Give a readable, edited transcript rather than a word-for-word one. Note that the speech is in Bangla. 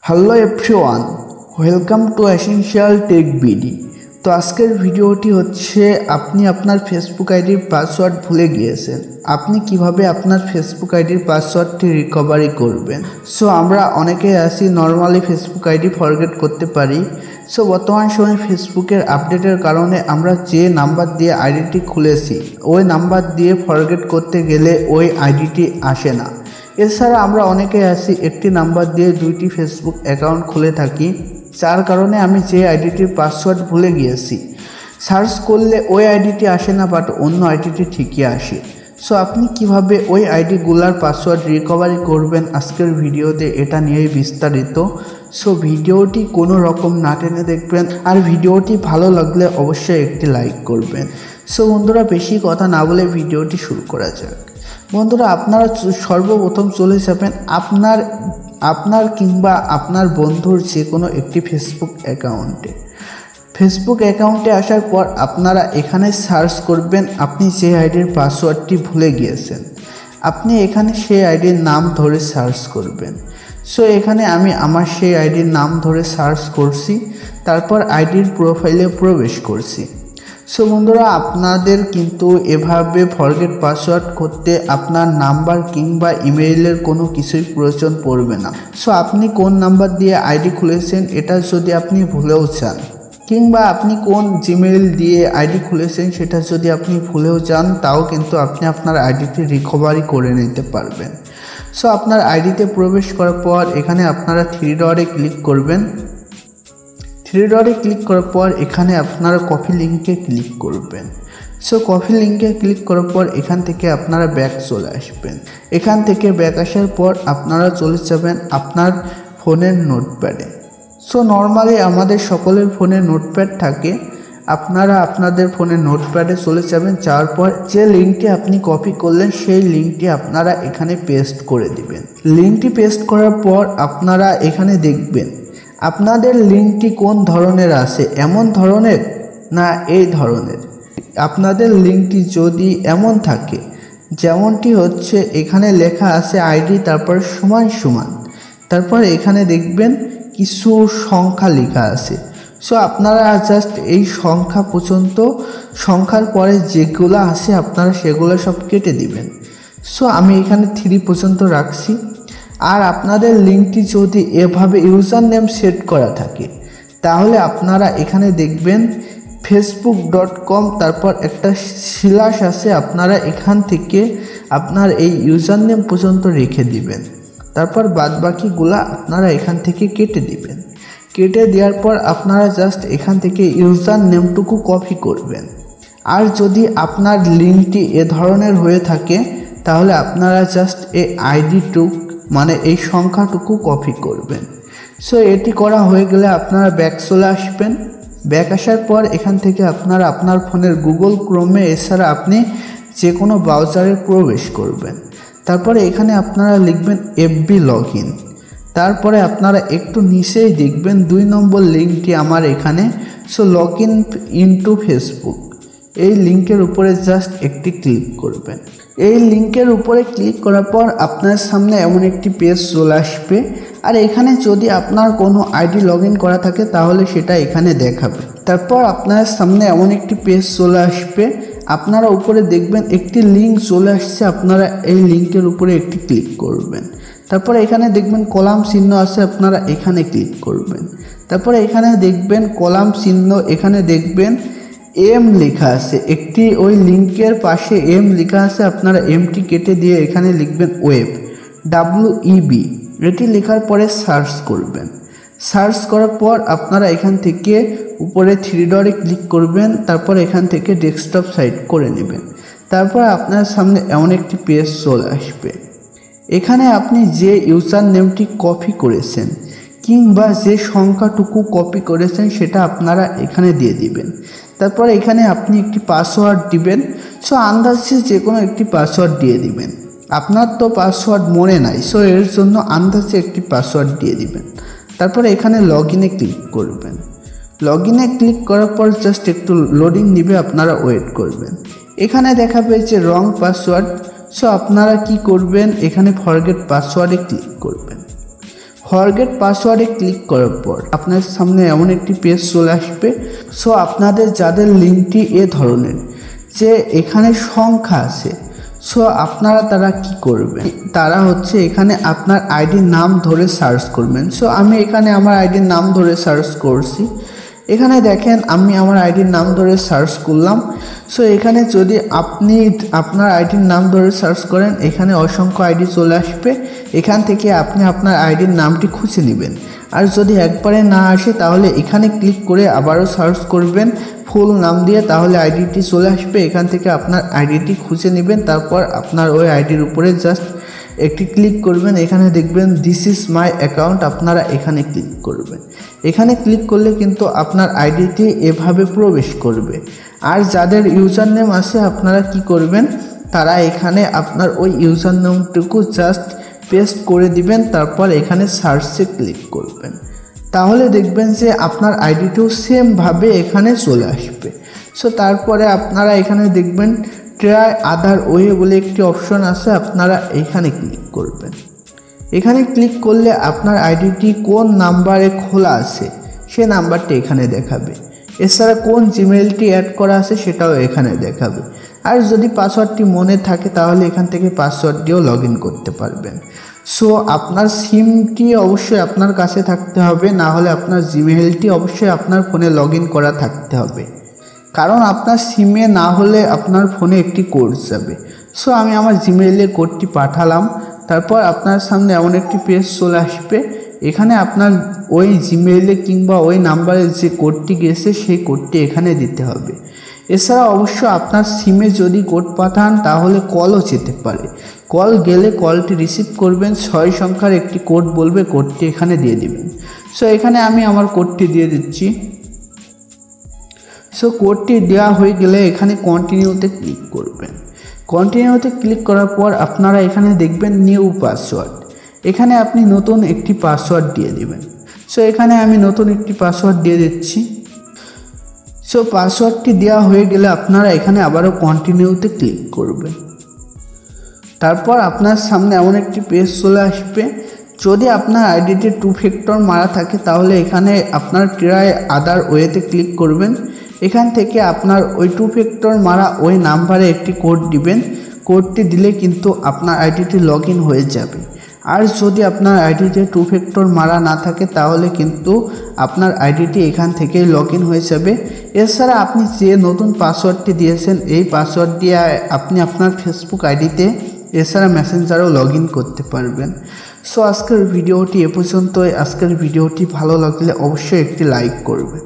Hello everyone, welcome to essential tech BD. তো আজকের ভিডিওটি হচ্ছে আপনি আপনার ফেসবুক আইডির পাসওয়ার্ড ভুলে গিয়েছেন, আপনি কিভাবে আপনার ফেসবুক আইডির পাসওয়ার্ডটি রিকভারি করবেন। সো আমরা অনেকেই আছি নর্মালি ফেসবুক আইডি ফরগেট করতে পারি। সো বর্তমান সময়ে ফেসবুকের আপডেটের কারণে আমরা যে নাম্বার দিয়ে আইডিটি খুলেছি ওই নাম্বার দিয়ে ফরগেট করতে গেলে ওই আইডিটি আসে না। এছাড়া আমরা অনেকেই আছি একটি নাম্বার দিয়ে দুইটি ফেসবুক অ্যাকাউন্ট খুলে থাকি, যার কারণে আমি যে আইডিটির পাসওয়ার্ড ভুলে গিয়েছি সার্চ করলে ওই আইডিটি আসে না, বাট অন্য আইডিটি ঠিকই আসে। সো আপনি কিভাবে ওই আইডিগুলার পাসওয়ার্ড রিকভারি করবেন আজকের ভিডিওতে এটা নিয়েই বিস্তারিত। সো ভিডিওটি কোনো রকম না টেনে দেখবেন, আর ভিডিওটি ভালো লাগলে অবশ্যই একটি লাইক করবেন। সো বন্ধুরা, বেশি কথা না বলে ভিডিওটি শুরু করা যাক। বন্ধুরা, আপনারা সর্বপ্রথম চলে যাবেন আপনার কিংবা আপনার বন্ধুর যে কোনো একটি ফেসবুক অ্যাকাউন্টে আসার পর আপনারা এখানে সার্চ করবেন আপনি যে আইডির পাসওয়ার্ডটি ভুলে গিয়েছেন। আপনি এখানে সেই আইডির নাম ধরে সার্চ করবেন। সো এখানে আমি আমার সেই আইডির নাম ধরে সার্চ করছি, তারপর আইডির প্রোফাইলে প্রবেশ করছি। সো বন্ধুরা, আপনাদের কিন্তু এভাবে ফরগেট পাসওয়ার্ড করতে আপনার নাম্বার কিংবা ইমেইলের কোনো কিছুই প্রয়োজন পড়বে না। সো আপনি কোন নাম্বার দিয়ে আইডি খুলেছেন এটা যদি আপনি ভুলেও যান, কিংবা আপনি কোন জিমেইল দিয়ে আইডি খুলেছেন সেটা যদি আপনি ভুলেও যান, তাও কিন্তু আপনি আপনার আইডিটি রিকভারি করে নিতে পারবেন। সো আপনার আইডিতে প্রবেশ করার পর এখানে আপনারা থ্রি ডটে ক্লিক করবেন। থ্রি ডটে ক্লিক করার পর এখানে আপনারা কপি লিঙ্কে ক্লিক করবেন। সো কপি লিঙ্কে ক্লিক করার পর এখান থেকে আপনারা ব্যাক চলে আসবেন। এখান থেকে ব্যাক আসার পর আপনারা চলে যাবেন আপনার ফোনের নোটপ্যাডে। সো নর্মালি আমাদের সকলের ফোনে নোটপ্যাড থাকে, আপনারা আপনাদের ফোনের নোটপ্যাডে চলে যাবেন। যাওয়ার পর যে লিঙ্কটি আপনি কপি করলেন সেই লিঙ্কটি আপনারা এখানে পেস্ট করে দিবেন। লিঙ্কটি পেস্ট করার পর আপনারা এখানে দেখবেন আপনাদের লিঙ্কটি কোন ধরনের আছে, এমন ধরনের না এই ধরনের। আপনাদের লিঙ্কটি যদি এমন থাকে যেমনটি হচ্ছে এখানে লেখা আছে আইডি তারপর সমান, তারপর এখানে দেখবেন কিছু সংখ্যা লেখা আছে। সো আপনারা জাস্ট এই সংখ্যা পর্যন্ত, সংখ্যার পরে যেগুলো আছে আপনারা সেগুলো সব কেটে দিবেন। সো আমি এখানে 3 পর্যন্ত রাখছি। আর আপনাদের লিঙ্কটি যদি এভাবে ইউজার নেম সেট করা থাকে তাহলে আপনারা এখানে দেখবেন facebook.com, তারপর একটা স্ল্যাশ আছে, আপনারা এখান থেকে আপনার এই ইউজার নেম পর্যন্ত রেখে দিবেন। তারপর বাদবাকিগুলা আপনারা এখান থেকে কেটে দিবেন। কেটে দেওয়ার পর আপনারা জাস্ট এখান থেকে ইউজার নেমটুকু কপি করবেন। আর যদি আপনার লিঙ্কটি এ ধরনের হয়ে থাকে তাহলে আপনারা জাস্ট এই আইডিটুকু মানে এই সংখ্যাটুকু কপি করবেন। সো এটি করা হয়ে গেলে আপনারা ব্যাক চলে আসবেন। ব্যাক আসার পর এখান থেকে আপনারা আপনার ফোনের গুগল ক্রোমে এছাড়া আপনি যে কোনো ব্রাউজারে প্রবেশ করবেন। তারপরে এখানে আপনারা লিখবেন FB লগইন। তারপরে আপনারা একটু নিচেই দেখবেন 2 নম্বর লিঙ্কটি আমার এখানে। সো লগইন ইনটু ফেসবুক, এই লিঙ্কের উপরে জাস্ট একটি ক্লিক করবেন। এই লিঙ্কের উপরে ক্লিক করার পর আপনার সামনে এমন একটি পেজ চলে আসবে। আর এখানে যদি আপনার কোনো আইডি লগ ইন করা থাকে তাহলে সেটা এখানে দেখাবে। তারপর আপনার সামনে এমন একটি পেজ চলে আসবে, আপনারা উপরে দেখবেন একটি লিঙ্ক চলে আসছে, আপনারা এই লিঙ্কের উপরে একটি ক্লিক করবেন। তারপরে এখানে দেখবেন কলাম চিহ্ন আছে, আপনারা এখানে ক্লিক করবেন। তারপরে এখানে দেখবেন কলাম চিহ্ন, এখানে দেখবেন এম লেখা আছে একটি, ওই লিঙ্কের পাশে এম লেখা আছে, আপনারা এমটি কেটে দিয়ে এখানে লিখবেন ওয়েব, WEB। এটি লেখার পরে সার্চ করবেন। সার্চ করার পর আপনারা এখান থেকে উপরে 3 ডটে ক্লিক করবেন। তারপর এখান থেকে ডেস্কটপ সাইট করে নেবেন। তারপর আপনার সামনে এমন একটি পেজ চলে আসবে। এখানে আপনি যে ইউজার নেমটি কপি করেছেন কিংবা যে সংখ্যাটুকু কপি করেছেন সেটা আপনারা এখানে দিয়ে দিবেন। তারপর এখানে আপনি একটি পাসওয়ার্ড দিবেন। সো আন্দাজে যে কোনো একটি পাসওয়ার্ড দিয়ে দিবেন। আপনার তো পাসওয়ার্ড মনে নাই, সো এর জন্য আন্দাজে একটি পাসওয়ার্ড দিয়ে দিবেন। তারপরে এখানে লগইনে ক্লিক করবেন। লগইনে ক্লিক করার পর জাস্ট একটু লোডিং নিবে, আপনারা ওয়েট করবেন। এখানে দেখাবে যে রং পাসওয়ার্ড। সো আপনারা কি করবেন, এখানে ফরগেট পাসওয়ার্ডে ক্লিক করবেন। ফরগেট পাসওয়ার্ডে ক্লিক করার পর আপনার সামনে এমন একটি পেজ চলে আসবে। সো আপনাদের যাদের লিঙ্কটি এ ধরনের যে এখানে সংখ্যা আছে, সো আপনারা তারা কি করবেন, তারা হচ্ছে এখানে আপনার আইডির নাম ধরে সার্চ করবেন। সো আমি এখানে আমার আইডির নাম ধরে সার্চ করছি। এখানে দেখেন আমি আমার আইডির নাম ধরে সার্চ করলাম। সো এখানে যদি আপনি আপনার আইডির নাম ধরে সার্চ করেন, এখানে অসংখ্য আইডি চলে আসবে। এখান থেকে আপনি আপনার আইডির নামটি খুঁজে নেবেন। আর যদি একবারে না আসে তাহলে এখানে ক্লিক করে আবারও সার্চ করবেন ফুল নাম দিয়ে, তাহলে আইডিটি চলে আসবে। এখান থেকে আপনার আইডিটি খুঁজে নেবেন, তারপর আপনার ওই আইডির উপরে জাস্ট একটি ক্লিক করবেন। এখানে দেখবেন দিস ইজ মাই অ্যাকাউন্ট, আপনারা এখানে ক্লিক করবেন। এখানে ক্লিক করলে কিন্তু আপনার আইডিটি এভাবে প্রবেশ করবে। আর যাদের ইউজার নেম আছে আপনারা কি করবেন, তারা এখানে আপনার ওই ইউজার নেমটুকু জাস্ট পেস্ট করে দিবেন, তারপর এখানে সার্চে ক্লিক করবেন। তাহলে দেখবেন যে আপনার আইডিটিও সেমভাবে এখানে চলে আসবে। সো তারপরে আপনারা এখানে দেখবেন ট্রাই আদার ওয়ে বলে একটি অপশন আছে, আপনারা এখানে ক্লিক করবেন। এখানে ক্লিক করলে আপনার আইডিটি কোন নাম্বারে খোলা আছে সে নাম্বারটি এখানে দেখাবে। এছাড়া কোন জিমেইলটি অ্যাড করা আছে সেটাও এখানে দেখাবে। আর যদি পাসওয়ার্ডটি মনে থাকে তাহলে এখান থেকে পাসওয়ার্ড দিয়েও লগ ইন করতে পারবেন। সো আপনার সিমটি অবশ্যই আপনার কাছে থাকতে হবে, না হলে আপনার জিমেইলটি অবশ্যই আপনার ফোনে লগ ইন করা থাকতে হবে, কারণ আপনার সিমে না হলে আপনার ফোনে একটি কোড যাবে। সো আমি আমার জিমেইলে কোডটি পাঠালাম, তারপর আপনার সামনে এমন একটি পেজ চলে আসবে। এখানে আপনার ওই জিমেইলে কিংবা ওই নাম্বারে যে কোডটি গেছে সেই কোডটি এখানে দিতে হবে। এছাড়া অবশ্য আপনার সিমে যদি কোড পাঠান তাহলে কলও যেতে পারে। কল গেলে কলটি রিসিভ করবেন, 6 সংখ্যার একটি কোড বলবে, কোডটি এখানে দিয়ে দিবেন। সো এখানে আমি আমার কোডটি দিয়ে দিচ্ছি। সো কোডটি দেওয়া হয়ে গেলে এখানে কন্টিনিউতে ক্লিক করবেন। কন্টিনিউতে ক্লিক করার পর আপনারা এখানে দেখবেন নিউ পাসওয়ার্ড। এখানে আপনি নতুন একটি পাসওয়ার্ড দিয়ে দিবেন। সো এখানে আমি নতুন একটি পাসওয়ার্ড দিয়ে দিচ্ছি। সো পাসওয়ার্ডটি দেওয়া হয়ে গেলে আপনারা এখানে আবারও কন্টিনিউতে ক্লিক করবেন। তারপর আপনার সামনে এমন একটি পেজ চলে আসবে। যদি আপনার আইডিতে 2 ফ্যাক্টর মারা থাকে তাহলে এখানে আপনার ট্রাই আদার ওয়েতে ক্লিক করবেন। এখান থেকে আপনার ওই 2 ফ্যাক্টর মারা ওই নাম্বারে একটি কোড দিবেন। কোডটি দিলে কিন্তু আপনার আইডিটি লগ ইন হয়ে যাবে। আর যদি আপনার আইডিতে 2 ফ্যাক্টর মারা না থাকে তাহলে কিন্তু আপনার আইডিটি এখান থেকেই লগ ইন হয়ে যাবে। এছাড়া আপনি যে নতুন পাসওয়ার্ডটি দিয়েছেন এই পাসওয়ার্ড দিয়ে আপনি আপনার ফেসবুক আইডিতে এছাড়া মেসেঞ্জারেও লগ ইন করতে পারবেন। সো আজকের ভিডিওটি এ পর্যন্তই। আজকের ভিডিওটি ভালো লাগলে অবশ্যই একটি লাইক করবেন।